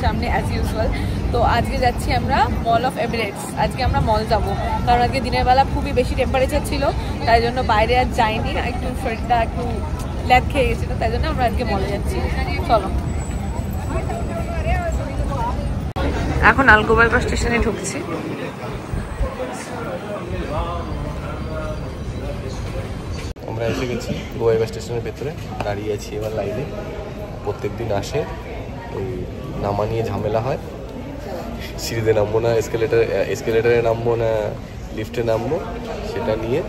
সামনে as usual. তো আজকে যাচ্ছি আমরা মল অফ এমিরেটস। আজকে আমরা মল যাব, কারণ আজকে দিনের বেলা খুবই বেশি টেম্পারেচার ছিল, তাই জন্য বাইরে আর যাইনি, একটু শরীরটা একটু ল্যাদ খেয়ে গেছিলো, তাই জন্য আমরা আজকে মলে যাচ্ছি। চলো, এখন আলগোবাই বাস স্টেশনে ঢুকছি। আমরা এসে গেছি গোয়াই বাস স্টেশনের ভেতরে, দাঁড়িয়ে আছি এবার লাইনে। প্রত্যেক দিন আসে, ওই নামা নিয়ে ঝামেলা হয়, সিঁড়িতে নামবো না, এসকেলেটারে নামবো না, লিফটে নামবো, সেটা নিয়ে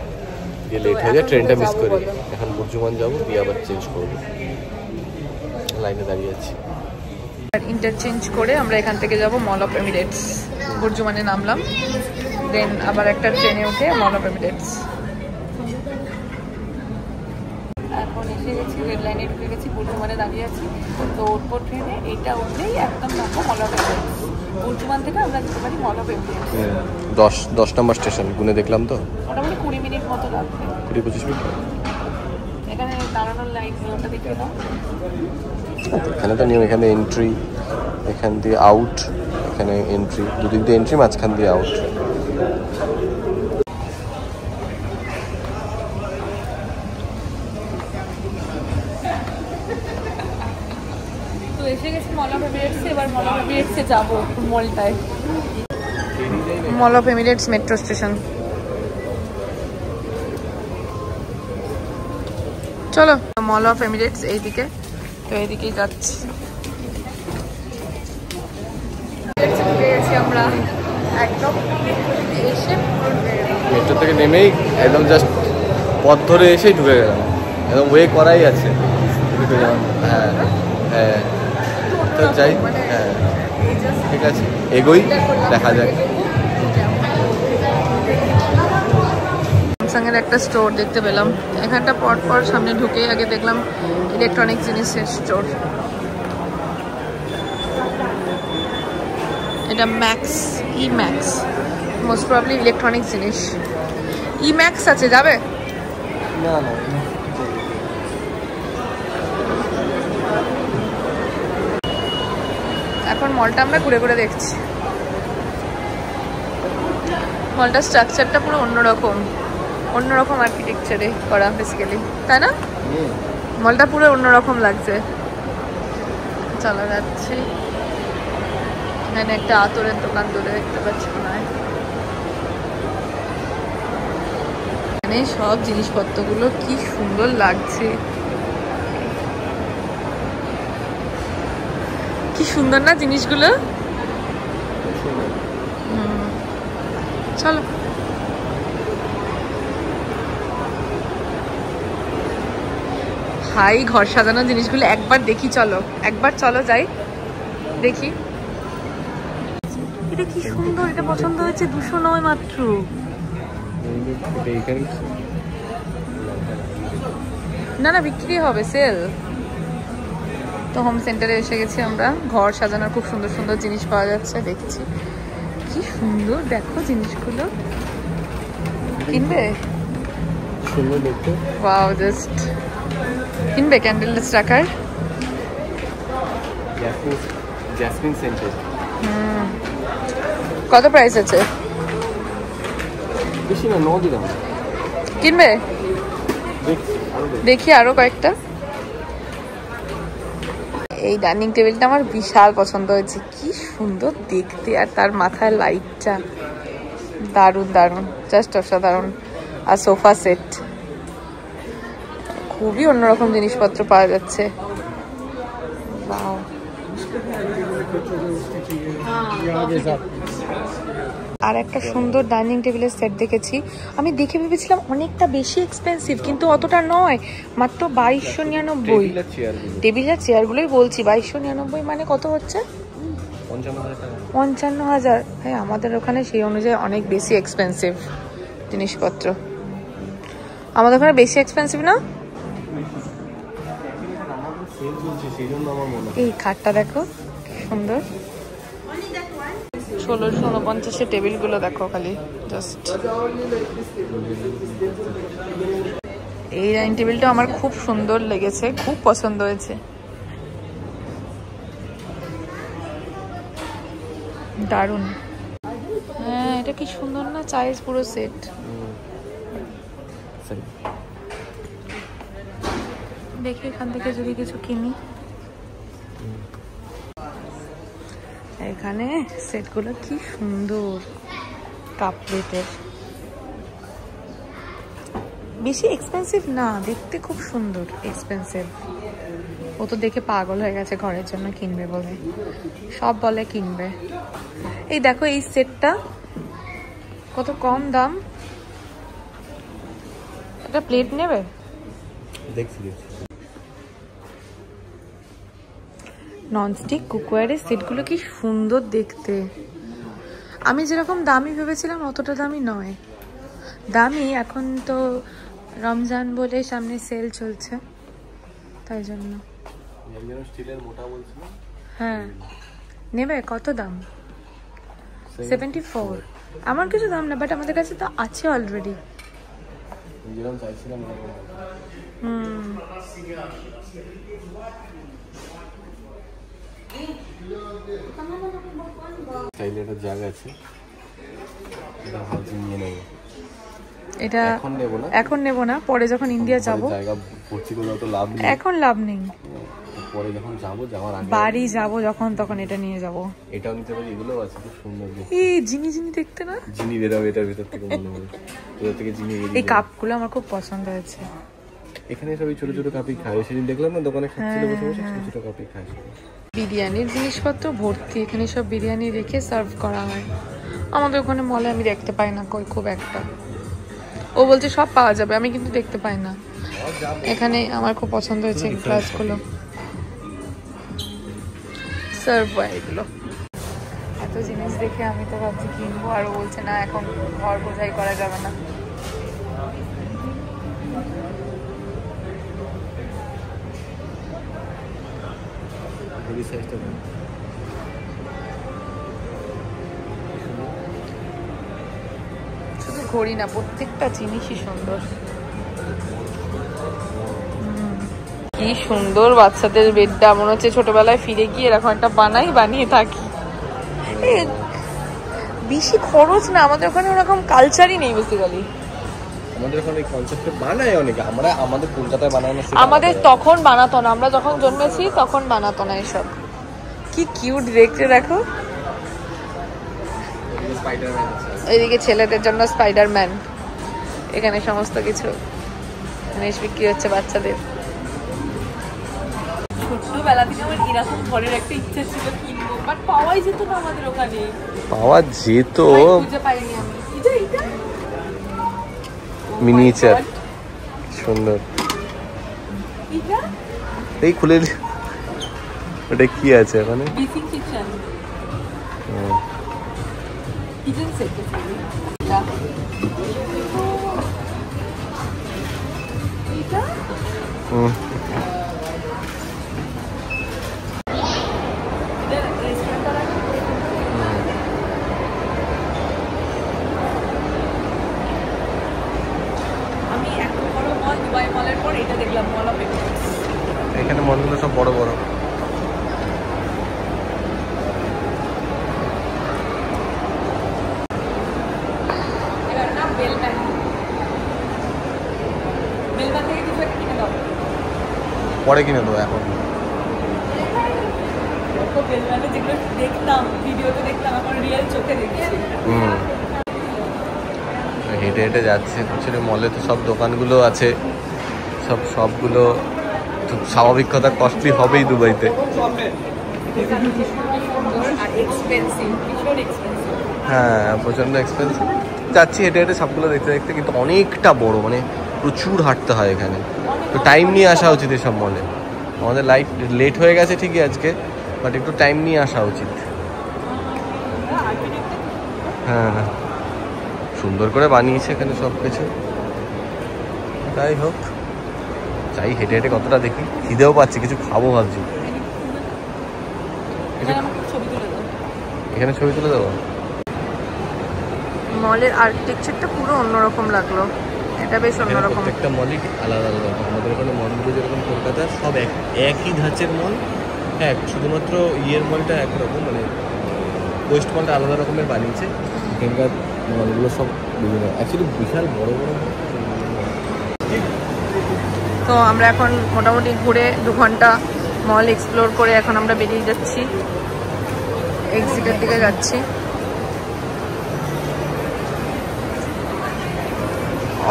দিয়ে লেট হয়ে যায়, ট্রেনটা মিস করে। এখন বুর্জুমান যাবো, দিয়ে আবার চেঞ্জ করবো, লাইনে দাঁড়িয়ে আছি। ইন্টারচেঞ্জ করে আমরা এখান থেকে যাব মল অফ এমিরেটস। বুর্জুমানে নামলাম, দেন আবার একটা ট্রেনে উঠে মল অফ এমিরেটস। এখন এসে গেছি, রেড লাইনে ঢুকে গেছি, বুর্জুমানে দাঁড়িয়ে আছি। তো উঠবো ট্রেনে, এইটা উঠলেই একদম নামবো মল অফ এমিরেটস। বুর্জুমান থেকে আমরা যেতে পারি মল অফ এমিরেটস। 10 নম্বর স্টেশন গুনে দেখলাম তো, মোটামুটি 20 মিনিট মতো লাগবে, 20-25 মিনিট। এখানে দাঁড়ানোর লাইন ওটা দেখে দাও। এখানে তো নিয়ম, এখানে এন্ট্রি, এখান দিয়ে আউট, এখানে এন্ট্রি, দুদিক দিয়ে এন্ট্রি, মাঝখান দিয়ে আউট। তো এসে গেছি মল অফ এমিরেটসে, এবার মল অফ এমিরেটসে যাবো মলটায়। মল অফ এমিরেটস মেট্রো স্টেশন। চলো, মল অফ এমিরেটস এইদিকে, তো এইদিকেই যাচ্ছি। আমরা একদম এসে মেট্রো থেকে নেমেই একদম জাস্ট পথ ধরে এসেই ঢুকে গেলাম, একদম ওয়ে করাই আছে। হ্যাঁ হ্যাঁ, তো যাই, হ্যাঁ ঠিক আছে, এগোই, দেখা যাক। স্যামসাংয়ের একটা স্টোর দেখতে পেলাম এখানটা, পর সামনে ঢুকে আগে দেখলাম ইলেকট্রনিক জিনিসের স্টোর। এটা ম্যাক্স, ই ম্যাক্স, মোস্ট প্রবলি ইলেকট্রনিক জিনিস। ই ম্যাক্স আছে, যাবে? না না, এখন মলটা আমরা ঘুরে ঘুরে দেখছি। মলটার স্ট্রাকচারটা পুরো অন্যরকম আর্কিটেকচারে করা বেসিক্যালি, তাই না? মলটা পুরো অন্যরকম লাগছে। চলো যাচ্ছি, এখানে একটা আতরের দোকান দূরে দেখতে পাচ্ছি মনে হয়। এখানে সব জিনিসপত্রগুলো কি সুন্দর লাগছে, কি সুন্দর না জিনিসগুলো। চলো, হাই ঘর সাজানো জিনিসগুলো একবার দেখি, চলো যাই দেখি। এটা কি সুন্দর, এটা পছন্দ হয়েছে, 209 মাত্র। না বিক্রি হবে, সেল। তো হোম সেন্টারে এসে গেছি আমরা, ঘর সাজানোর খুব সুন্দর সুন্দর জিনিস পাওয়া যাচ্ছে, দেখছি কি সুন্দর, দেখো জিনিসগুলো। কিনবে? সুন্দর দেখতে, ওয়াও, জাস্ট কিনবে ক্যান্ডেললেস রাখার। Jasmine scented. কত প্রাইস আছে? বেশি না, 9 দিলাম। কিনবে? দেখি আরো কয়েকটা। এই ডাইনিং টেবিলটা আমার বিশাল পছন্দ হয়েছে, কি সুন্দর দেখতে, আর তার মাথায় লাইটটা দারুণ, জাস্ট অসাধারণ। আর সোফা সেট, খুবই অন্যরকম জিনিসপত্র পাওয়া যাচ্ছে। ওয়াও, আর একটা সুন্দর ডাইনিং টেবিলের সেট দেখেছি, আমি দেখে ভেবেছিলাম অনেকটা বেশি এক্সপেন্সিভ, কিন্তু অতটা নয়, মাত্র 2299। টেবিল আর চেয়ারগুলোই বলছি, 2299 মানে কত হচ্ছে? 55,000। হ্যাঁ, আমাদের ওখানে সেই অনুযায়ী অনেক বেশি এক্সপেন্সিভ জিনিসপত্র। আমাদের ওখানে বেশি এক্সপেন্সিভ না? এই খাটটা দেখো সুন্দর, 1649 টেবিলগুলো দেখো খালি, জাস্ট। এই ডাইনিং টেবিলটা আমার খুব সুন্দর লেগেছে, খুব পছন্দ হয়েছে। দারুণ। হ্যাঁ এটা কি সুন্দর না, চাইজ পুরো সেট। দেখি এখান থেকে যদি কিছু কিনি। এখানে সেটগুলো কি সুন্দর, কাপ প্লেটের, বেশি এক্সপেন্সিভ না, দেখতে খুব সুন্দর। এক্সপেন্সিভ ও তো দেখে পাগল হয়ে গেছে, ঘরের জন্য কিনবে বলে, সব বলে কিনবে। এই দেখো এই সেটটা কত কম দাম। একটা প্লেট নেবে? দেখছি ননস্টিক কুকওয়্যারের সেটগুলো কি সুন্দর দেখতে। আমি যেরকম দামি ভেবেছিলাম অতটা দামি নয়। দামি, এখন তো রমজান বলে সামনে সেল চলছে তাই জন্য। হ্যাঁ নেবে? কত দাম? 74। আমার কিছু দাম না, বাট আমাদের কাছে তো আছে অলরেডি। জায়গা আছে, এটা এখন নেব না, পরে যখন ইন্ডিয়া যাব। এখন লাভ নেই, পরে যখন যাবো, যাওয়ার আগে বাড়ি যাব যখন, তখন এটা নিয়ে যাব। এটাও নিতে পারি, এগুলো আছে খুব সুন্দর। এই জিনি দেখতে না, জিনি বেরাবে এটার ভিতর থেকে, মনে হয় এটার থেকে জিনি। এই কাপগুলো আমার খুব পছন্দ হয়েছে। এখানে সবাই ছোট ছোট কাপই খায়, সেদিন দেখলাম না দোকানে খাচ্ছিল বসে বসে, ছোট ছোট কাপই খায়। বিরিয়ানির জিনিসপত্র ভর্তি, এখানে সব বিরিয়ানি রেখে সার্ভ করা হয়। আমাদের ওখানে মলে আমি দেখতে পাই না কই খুব একটা। ও বলছে সব পাওয়া যাবে, আমি কিন্তু দেখতে পাই না। এখানে আমার খুব পছন্দ হয়েছে এই গ্লাসগুলো, সার্ভ হয় এগুলো। এত জিনিস দেখে আমি তো ভাবছি কিনবো, আর ও বলছে না এখন ঘর বোঝাই করা যাবে না। শুধু ঘড়ি না, প্রত্যেকটা জিনিসই সুন্দর। কি সুন্দর বাচ্চাদের বেডটা, মনে হচ্ছে ছোটবেলায় ফিরে গিয়ে এরকম একটা বানিয়ে থাকি। বেশি খরচ না, আমাদের ওখানে ওরকম কালচারই নেই বেসিক্যালি। আমাদের ওখানে কনসেপ্টে বানায় অনেকে, আমাদের কলকাতায় বানায় না। আমাদের তখন বানাতো না, আমরা যখন জন্মেছি তখন বানাতো না এসব। কি কিউট দেখতে দেখো। এদিকে ছেলেদের জন্য স্পাইডারম্যান, এখানে সমস্ত কিছু জিনিস বিক্রি হচ্ছে বাচ্চাদের। ছোট্টবেলা থেকে আমার এরকম ঘরের একটা ইচ্ছা ছিল কিনবো, বাট পাওয়াই যেত না আমাদের ওখানে। পাওয়া যেত, খুঁজে পাইনি আমি। এটা মিনিয়েচার সুন্দর। এই খুলে, ওটা কি আছে ওখানে? Basic kitchen, kitchen set. এটা এখানে মলগুলো সব বড় বড়। পরে কিনে দেবো, এখন হেঁটে হেঁটে যাচ্ছে পিছনে। মলে তো সব দোকানগুলো আছে, সবগুলো স্বাভাবিক কথা কস্টলি হবেই দুবাইতে। হ্যাঁ প্রচন্ড এক্সপেন্সিভ। যাচ্ছি হেঁটে হেঁটে সবগুলো দেখতে দেখতে, কিন্তু অনেকটা বড়, মানে প্রচুর হাঁটতে হয় এখানে। তো টাইম নিয়ে আসা উচিত এসব মলে। আমাদের লেট হয়ে গেছে ঠিকই আজকে, বাট একটু টাইম নিয়ে আসা উচিত। হ্যাঁ হ্যাঁ, সুন্দর করে বানিয়েছে এখানে সব কিছু। যাই হোক, যাই হেঁটে হেঁটে কতটা দেখি। খিদেও পাচ্ছি, কিছু খাবো ভাবছি। এখানে ছবি তুলে দেবো। মলের আর্কিটেকচারটা পুরো অন্যরকম লাগলো, এটা বেশ অন্যরকম। প্রত্যেকটা মলই আলাদা আলাদা। আমাদের এখানে মলগুলো যেরকম কলকাতা সব একই ধাঁচের মল। হ্যাঁ শুধুমাত্র ইয়ের মলটা একরকম, মানে ওয়েস্ট মলটা আলাদা রকমের বানিয়েছে, এখানকার মলগুলো সব বিভিন্ন অ্যাকচুয়ালি বিশাল বড় বড়। তো আমরা এখন মোটামুটি ঘুরে 2 ঘন্টা মল এক্সপ্লোর করে এখন আমরা বেরিয়ে যাচ্ছি, এক্সিটের দিকে যাচ্ছি।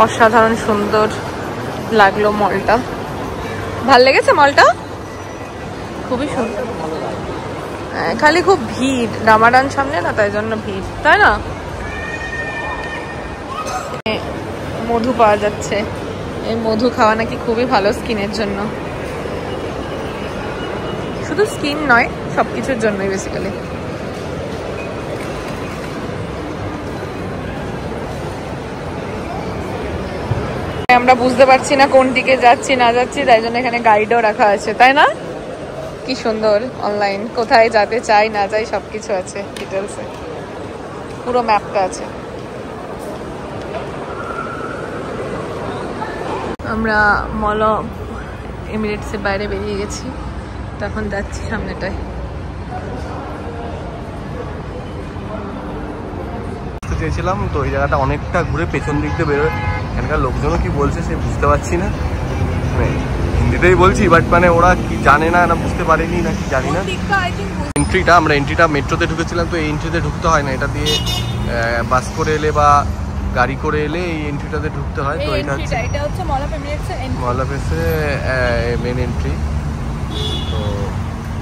অসাধারণ সুন্দর লাগলো মলটা, ভাল লেগেছে মলটা, খুবই সুন্দর। খালি খুব ভিড়, রামাডান সামনে না, তাই জন্য ভিড়, তাই না? মধু পাওয়া যাচ্ছে, এই মধু খাওয়া নাকি খুবই ভালো স্কিনের জন্য, শুধু স্কিন নয় সবকিছুর জন্যই বেসিক্যালি। আমরা বুঝতে পারছি না কোন দিকে যাচ্ছি না যাচ্ছি, তাই জন্য এখানে গাইডও রাখা আছে, তাই না? কি সুন্দর অনলাইন, কোথায় যেতে চাই না যাই সবকিছু আছে ডিটেলসে, পুরো ম্যাপটা আছে। আমরা মল অফ এমিরেটসের বাইরে বেরিয়ে গেছি, তখন যাচ্ছি সামনেটায়। চেয়েছিলাম তো এই জায়গাটা অনেকটা ঘুরে পেছন দিক দিয়ে বেরোয়, এখানকার লোকজনও কি বলছে সে বুঝতে পারছি না, হিন্দিতেই বলছি বাট মানে ওরা কি জানে না না বুঝতে পারেনি না কি জানি না। এন্ট্রিটা, আমরা এন্ট্রিটা মেট্রোতে ঢুকেছিলাম, তো এই এন্ট্রিতে ঢুকতে হয় না, এটা দিয়ে বাস করে এলে বা গাড়ি করে এলে এই এন্ট্রিটাতে ঢুকতে হয়। তো এটা হচ্ছে মল অফ এমিরেটসের মেন এন্ট্রি। তো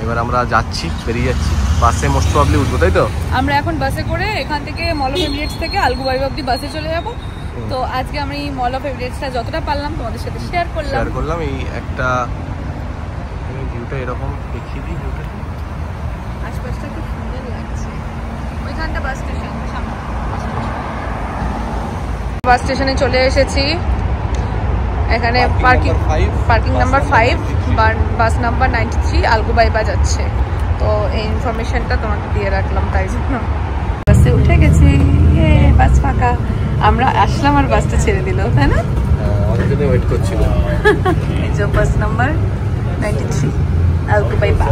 এবার আমরা যাচ্ছি, বেরিয়ে যাচ্ছি, বাসে মোস্ট প্রবাবলি উঠবো, তাই তো? আমরা এখন বাসে করে এখান থেকে মল অফ এমিরেটস থেকে আলগুবাইব অব্দি বাসে চলে যাবো। তো আজকে আমি মল অফ এমিরেটসটা যতটা পারলাম তোমাদের সাথে শেয়ার করলাম। এই একটা ভিউটা এরকম দেখিয়ে দিই, ভিউটা আশপাশটা খুব সুন্দর লাগছে। ওইখানটা বাস স্টেশন, বাস স্টেশনে চলে এসেছি, এখানে পার্কিং নাম্বার 5, বাস নাম্বার 93 আলগুবাইবা যাচ্ছে। তো এই ইনফরমেশনটা তোমাকে দিয়ে রাখলাম, তাই জন্য বাসে উঠে গেছি, বাস ফাঁকা, আমরা আসলাম আর বাসটা ছেড়ে দিল, তাই না? অনেকদিন ওয়েট করছিল। এই যে বাস নাম্বার 93 আলগুবাইবা।